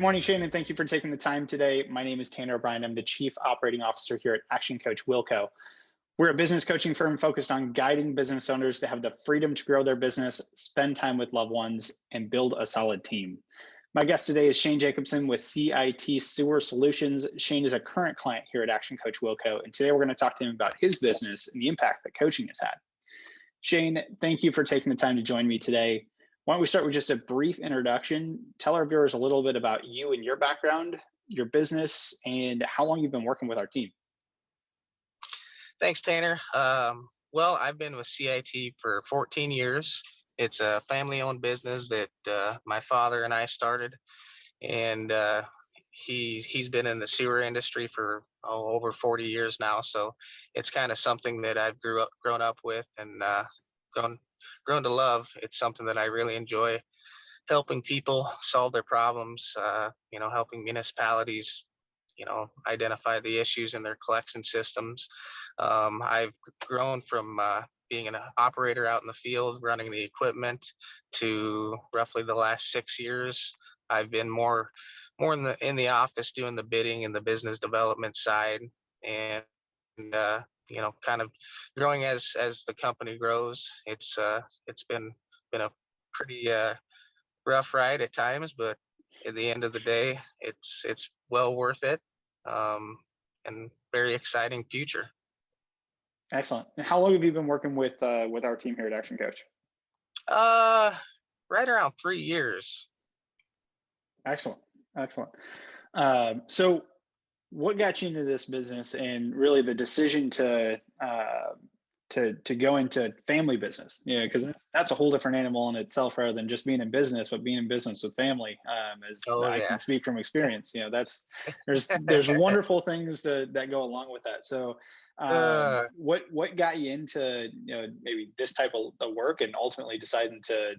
morning, Shane, and thank you for taking the time today. My name is Tanner O'Brien. I'm the Chief Operating Officer here at Action Coach Wilco. We're a business coaching firm focused on guiding business owners to have the freedom to grow their business, spend time with loved ones, and build a solid team. My guest today is Shane Jacobson with CIT Sewer Solutions. Shane is a current client here at Action Coach Wilco, and today we're going to talk to him about his business and the impact that coaching has had. Shane, thank you for taking the time to join me today. Why don't we start with just a brief introduction? Tell our viewers a little bit about you and your background, your business, and how long you've been working with our team. Thanks, Tanner. Well, I've been with CIT for 14 years. It's a family-owned business that my father and I started, and he's been in the sewer industry for over 40 years now. So it's kind of something that I've grown up with and grown to love. It's something that I really enjoy, helping people solve their problems. Helping municipalities identify the issues in their collection systems. I've grown from being an operator out in the field, running the equipment, to roughly the last 6 years. I've been more in the office doing the bidding and the business development side, and kind of growing as the company grows. It's been a pretty rough ride at times, but at the end of the day, it's well worth it, and very exciting future. Excellent. And how long have you been working with our team here at Action Coach? Right around 3 years. Excellent. So what got you into this business, and really the decision to go into family business? Yeah, because that's a whole different animal in itself, rather than just being in business, but being in business with family. I can speak from experience. There's wonderful things that go along with that. So what got you into maybe this type of work, and ultimately deciding to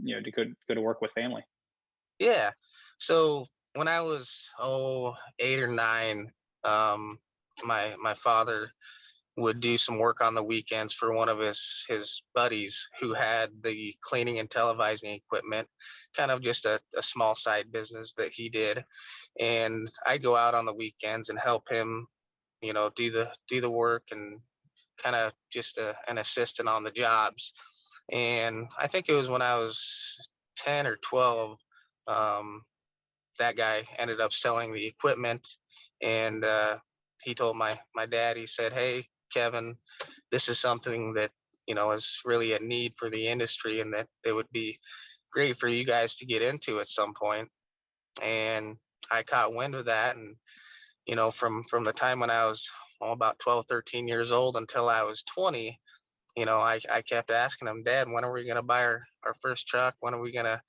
go to work with family? Yeah. So when I was 8 or 9, my father would do some work on the weekends for one of his buddies who had the cleaning and televising equipment, kind of just a small side business that he did. And I'd go out on the weekends and help him, do the work, and kind of just an assistant on the jobs. And I think it was when I was 10 or 12, that guy ended up selling the equipment, and he told my dad, he said, "Hey, Kevin, this is something that is really a need for the industry, and that it would be great for you guys to get into at some point." And I caught wind of that, and from the time when I was about 12, 13 years old until I was 20, I kept asking him, "Dad, when are we going to buy our first truck? When are we going to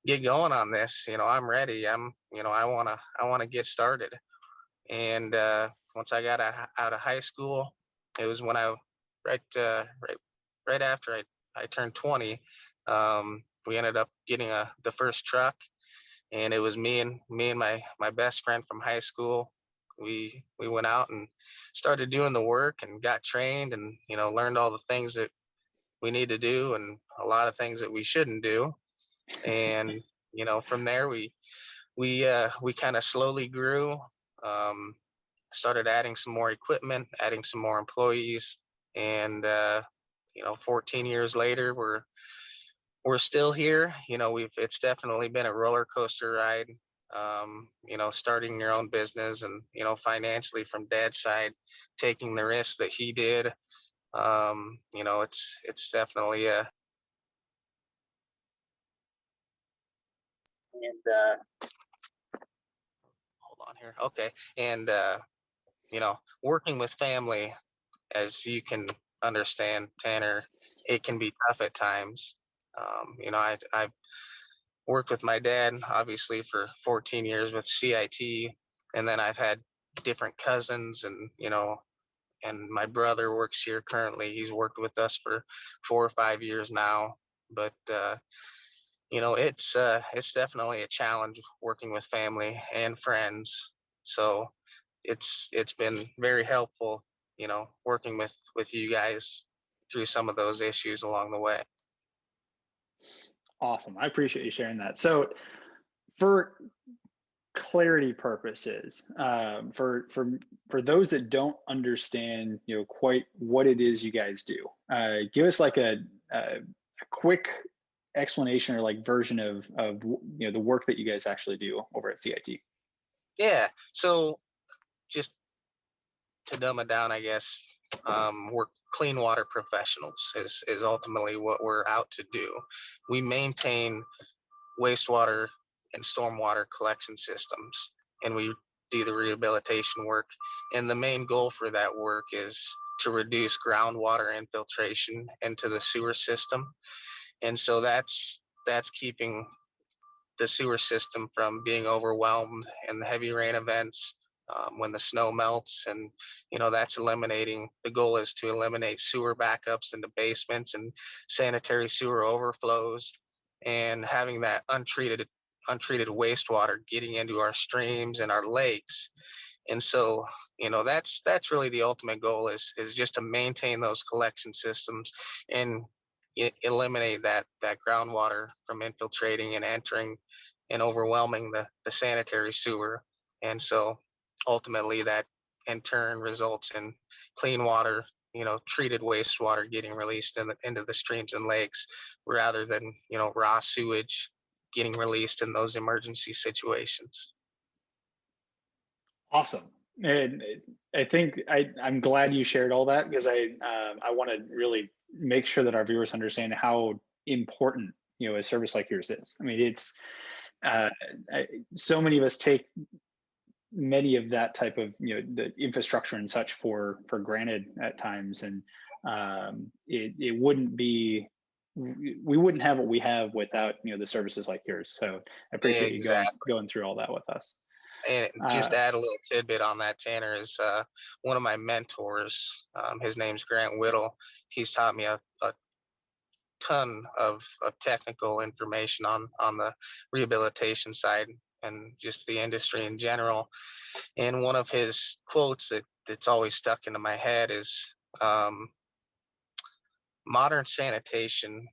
get going on this? I'm ready. I want to get started." And once I got out of high school, it was when right after I turned 20, we ended up getting the first truck, and it was me and my best friend from high school. We went out and started doing the work, and got trained, and learned all the things that we need to do, and a lot of things that we shouldn't do. And from there we kind of slowly grew, started adding some more equipment, adding some more employees, and 14 years later we're still here. It's definitely been a roller coaster ride, starting your own business, and financially, from Dad's side, taking the risk that he did. It's definitely hold on here. Okay. And working with family, as you can understand, Tanner, it can be tough at times. I've worked with my dad, obviously, for 14 years with CIT, and then I've had different cousins, and my brother works here currently. He's worked with us for 4 or 5 years now. But it's definitely a challenge working with family and friends. So it's been very helpful, working with you guys through some of those issues along the way. Awesome. I appreciate you sharing that. So for clarity purposes, for those that don't understand, quite what it is you guys do, give us like a quick explanation or like version of the work that you guys actually do over at CIT. Yeah. So just to dumb it down, I guess, we're clean water professionals is ultimately what we're out to do. We maintain wastewater and stormwater collection systems, and we do the rehabilitation work. And the main goal for that work is to reduce groundwater infiltration into the sewer system. And so that's keeping the sewer system from being overwhelmed in the heavy rain events, when the snow melts. And that's eliminating, the goal is to eliminate sewer backups into basements and sanitary sewer overflows, and having that untreated wastewater getting into our streams and our lakes. And so that's really the ultimate goal, is just to maintain those collection systems and eliminate that groundwater from infiltrating and entering and overwhelming the sanitary sewer. And so ultimately that in turn results in clean water, treated wastewater getting released into the streams and lakes, rather than raw sewage getting released in those emergency situations. Awesome. And I think I'm glad you shared all that, because I want to really make sure that our viewers understand how important a service like yours is. I mean, it's uh, so many of us take many of that type of the infrastructure and such for granted at times, and it wouldn't be, we wouldn't have what we have without the services like yours. So I appreciate you Exactly. going through all that with us. And just uh, to add a little tidbit on that, Tanner, is one of my mentors. His name's Grant Whittle. He's taught me a ton of technical information on the rehabilitation side and just the industry in general. And one of his quotes that's always stuck into my head is, um, modern sanitation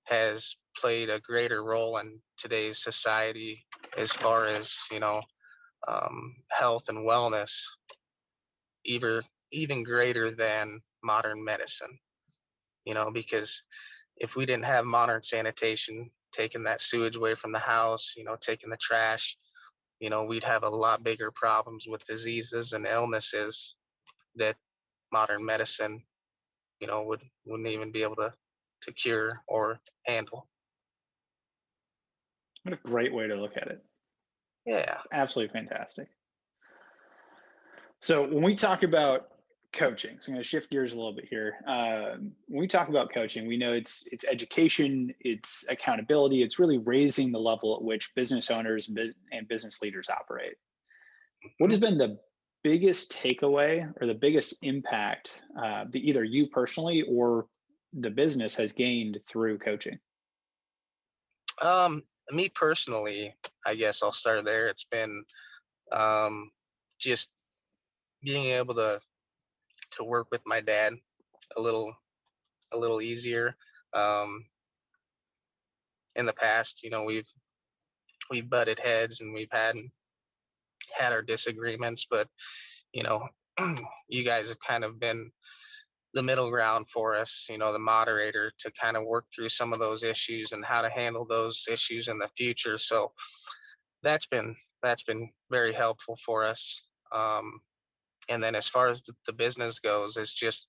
has played a greater role in today's society as far as health and wellness, even even greater than modern medicine. Because if we didn't have modern sanitation, taking that sewage away from the house, taking the trash, we'd have a lot bigger problems with diseases and illnesses that modern medicine, wouldn't even be able to cure or handle. what a great way to look at it. Yeah. It's absolutely fantastic. So when we talk about coaching, so I'm going to shift gears a little bit here. When we talk about coaching, we know it's education, it's accountability, it's really raising the level at which business owners and business leaders operate. What Mhm. has been the biggest takeaway or the biggest impact that either you personally or the business has gained through coaching? Um, Me personally, I guess I'll start there. It's been, um, just being able to work with my dad a little a little easier. Um, in the past, we've butted heads and we've had our disagreements, but you know, you guys have kind of been the middle ground for us, the moderator, to kind of work through some of those issues and how to handle those issues in the future. So that's been very helpful for us. Um, and then as far as the business goes, it's just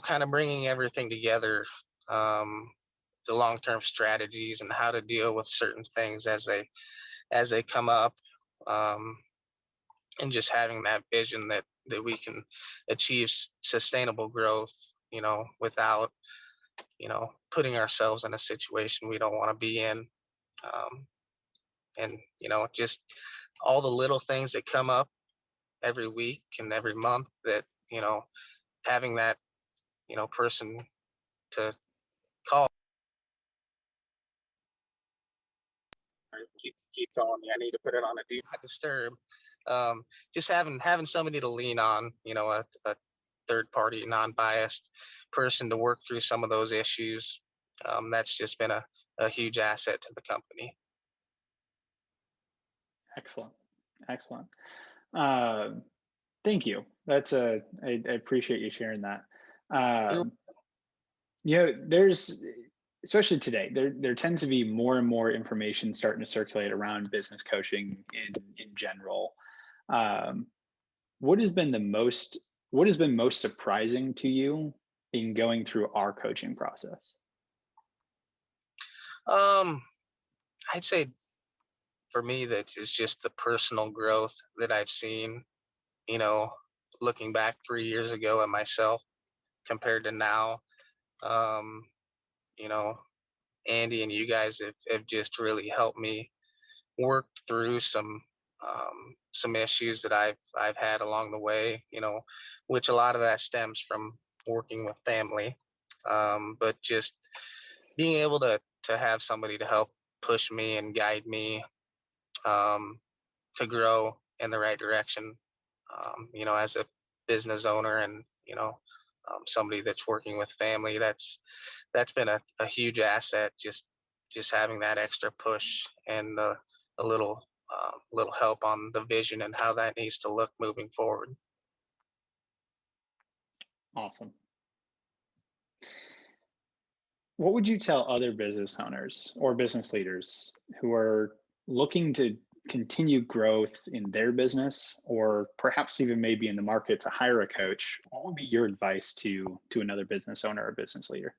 kind of bringing everything together, um, the long-term strategies and how to deal with certain things as they come up, um, and just having that vision that we can achieve sustainable growth, without putting ourselves in a situation we don't want to be in. And just all the little things that come up every week and every month, that having that person to call. Keep calling me. I need to put it on a do not disturb. Just having somebody to lean on, a third party, non-biased person to work through some of those issues. That's just been a huge asset to the company. Excellent. Excellent. Um, Thank you. I appreciate you sharing that. You're, Um, there's especially today, there tends to be more and more information starting to circulate around business coaching in general. Um, what has been the most what has been most surprising to you in going through our coaching process? um, I'd say for me that is just the personal growth that I've seen, you know, looking back 3 years ago at myself compared to now. Um, you know, Andy and you guys have just really helped me work through some issues that I've had along the way, which a lot of that stems from working with family. But just being able to have somebody to help push me and guide me, um, to grow in the right direction, as a business owner and, somebody that's working with family, that's been a huge asset. Just having that extra push and a little help on the vision and how that needs to look moving forward. Awesome. What would you tell other business owners or business leaders who are looking to continue growth in their business, or perhaps even maybe in the market to hire a coach? What would be your advice to another business owner or business leader?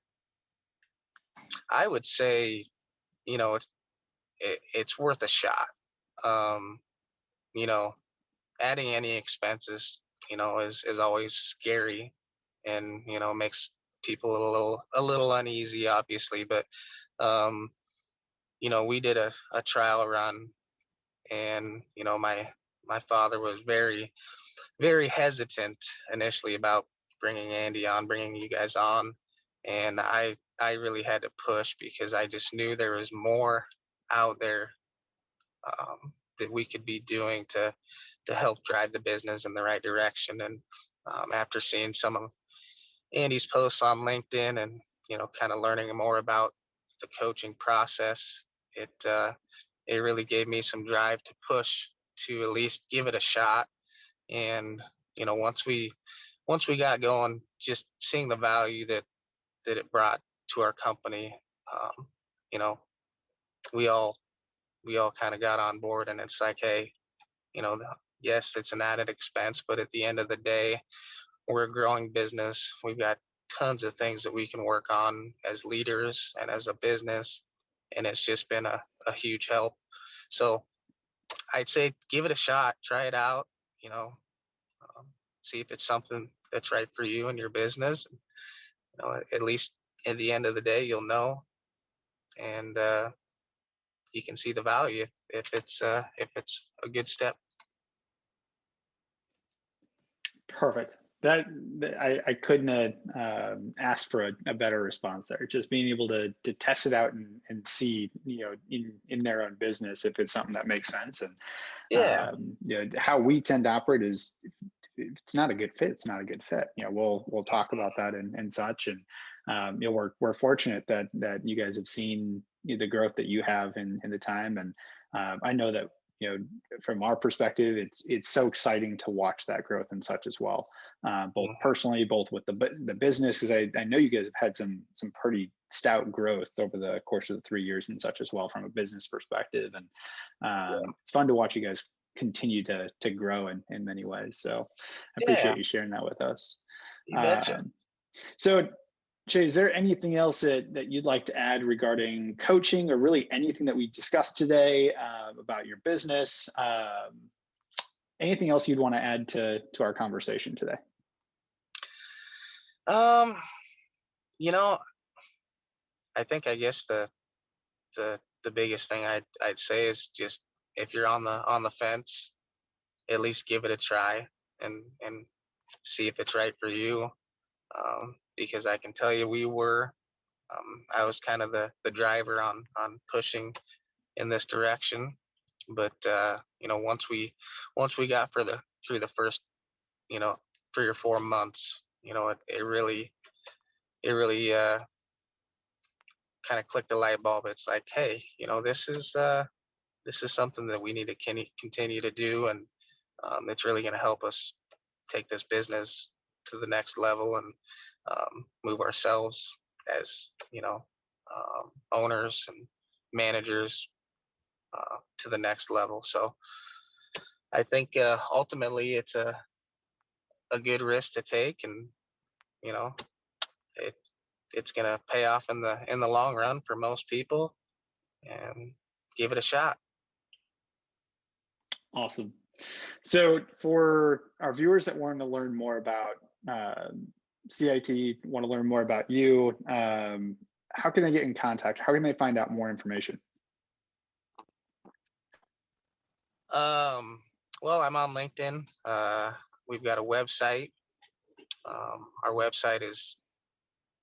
I would say, it's worth a shot. Um, you know, Adding any expenses, is always scary and, makes people a little uneasy, obviously. But um, we did a trial run, and my father was very very hesitant initially about bringing you guys on, and I really had to push because I just knew there was more out there, that we could be doing to help drive the business in the right direction. And after seeing some of Andy's posts on LinkedIn and kind of learning more about the coaching process, it really gave me some drive to push to at least give it a shot. And once we got going, just seeing the value that it brought to our company, um, you know, we all we all kind of got on board, and it's like, hey, yes, it's an added expense, but at the end of the day, we're a growing business. We've got tons of things that we can work on as leaders and as a business, and it's just been a huge help. So I'd say give it a shot, try it out, you know, um, see if it's something that's right for you and your business. At least at the end of the day, you'll know, and you can see the value if it's a good step. Perfect. I couldn't have asked for a better response there. Just being able to test it out and see, in their own business if it's something that makes sense. And Yeah, how we tend to operate is, if it's not a good fit, it's not a good fit. We'll talk about that and such. And we're fortunate that you guys have seen the growth that you have in the time. And I know that from our perspective, it's so exciting to watch that growth and such as well, both mhm, personally, both with the business, because I know you guys have had some pretty stout growth over the course of the 3 years and such as well from a business perspective. And yeah, it's fun to watch you guys continue to grow in many ways. So I yeah. appreciate you sharing that with us. You betcha. Um, so Jay, is there anything else that you'd like to add regarding coaching, or really anything that we discussed today, about your business? Anything else you'd want to add to our conversation today? Um, you know, I guess the biggest thing I'd say is just if you're on the fence, at least give it a try and see if it's right for you. Because I can tell you, I was kind of the driver on pushing in this direction. But once we got through the first, you know 3 or 4 months, it really kind of clicked the light bulb. It's like, hey, this is this is something that we need to continue to do, and it's really going to help us take this business to the next level and move ourselves as owners and managers to the next level. So I think ultimately it's a good risk to take, and you know it it's going to pay off in the long run for most people, and give it a shot. Awesome. So for our viewers that want to learn more about uh, CIT, want to learn more about you, how can they get in contact? How can they find out more information? Um, well, I'm on LinkedIn. We've got a website. Our website is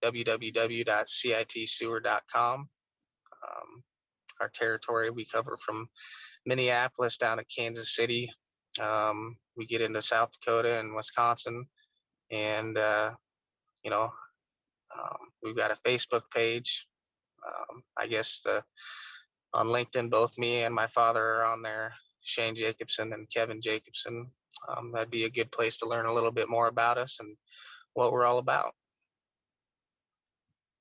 www.citsewer.com. Our territory, we cover from Minneapolis down to Kansas City. We get into South Dakota and Wisconsin, and you know, we've got a Facebook page. I guess on LinkedIn, both me and my father are on there, Shane Jacobson and Kevin Jacobson. That'd be a good place to learn a little bit more about us and what we're all about.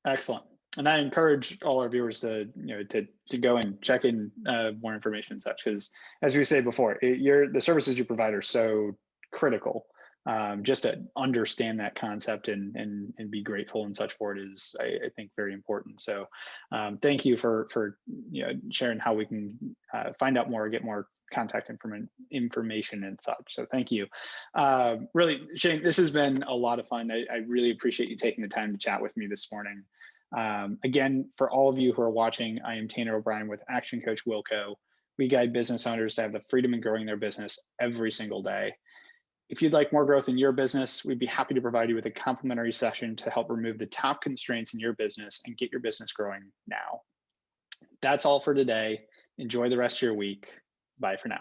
Excellent. And I encourage all our viewers to, to go and check in more information and such, because as we said before, the services you provide are so critical. Just to understand that concept and be grateful and such for it is, I think, very important. So thank you for sharing how we can find out more, get more contact information and such. So thank you. Really, Shane, this has been a lot of fun. I really appreciate you taking the time to chat with me this morning. Again, for all of you who are watching, I am Tanner O'Brien with Action Coach Wilco. We guide business owners to have the freedom in growing their business every single day. If you'd like more growth in your business, we'd be happy to provide you with a complimentary session to help remove the top constraints in your business and get your business growing now. That's all for today. Enjoy the rest of your week. Bye for now.